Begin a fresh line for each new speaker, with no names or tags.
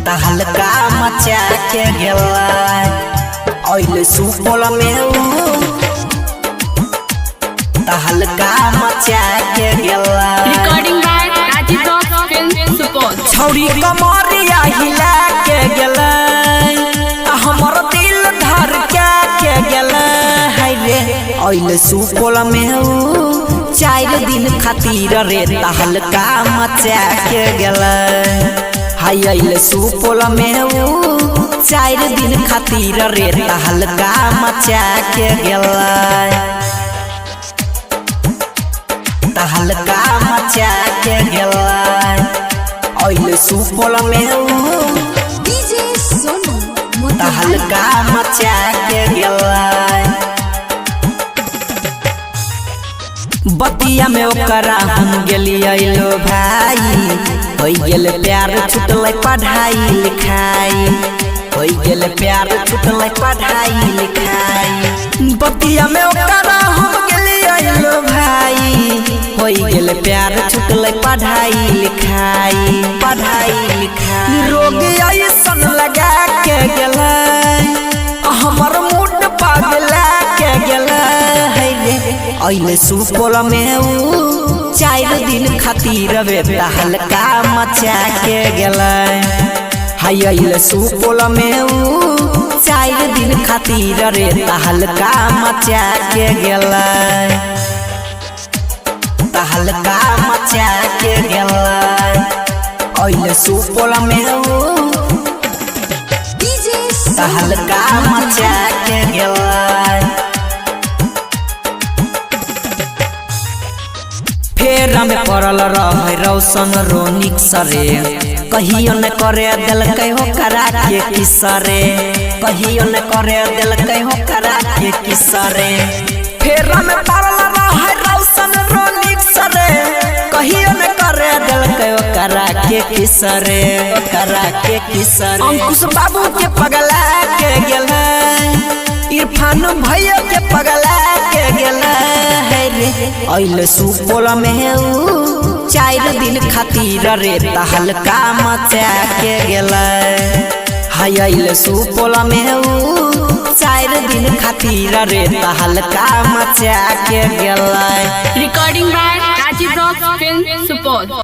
तहलका मचा के गेला ओइले सुपौल में तहलका मचा के गेला।
Recording by Rajiv film Supaul.
छौरी कमरिया हिला के गेला हमर दिल धर के गेला हाय रे ओइले सुपौल में 4 दिन खातिर रे तहलका मचा के गेला हाय अइले सुपौल में 4 दिन खातिर रे तहलका मचा के गेला तहलका मचा के गेला ओइले सुपौल में
डीजे सोनू
तहलका मचा के गेला। बतिया में ओकरा हम गेलियो भाई हो गेल प्यार छुटल पढ़ाई लिखाई हो गेल प्यार छुटल पढ़ाई लिखाई। बतिया में ओकरा हम गेलियो भाई हो गेल प्यार छुटल पढ़ाई लिखाई रोग ऐसन लगा के गेला हमर मूड पागला के गेला ओइले सुपौल में 4 दिन खातिर रे तहलका मचा के गेला हाय अइले सुपौल में 4 दिन खातिर रे तहलका मचा के गेला तहलका मचा के गेला ओइले सुपौल में
डीजे
तहलका मचा के गेला। फेर में पड़ल रहे रौशन रोनिक सरे कहियो न करे दिलकै हो करा के किसरे कहियो न करे दिलकै हो करा के किसरे। फेर में पड़ल रहे रौशन रोनिक सरे कहियो न करे दिलकै हो करा के किसरे अंकुश बाबू के पगला के गेला इरफान भैया के पगला के गेला ओइले सुपौल में 4 दिन खातिर रे तहलका मचा के गेला हाय अइले सुपौल में 4 दिन खातिर रे तहलका मचा के गेला।
Recording by Rajiv film Supaul.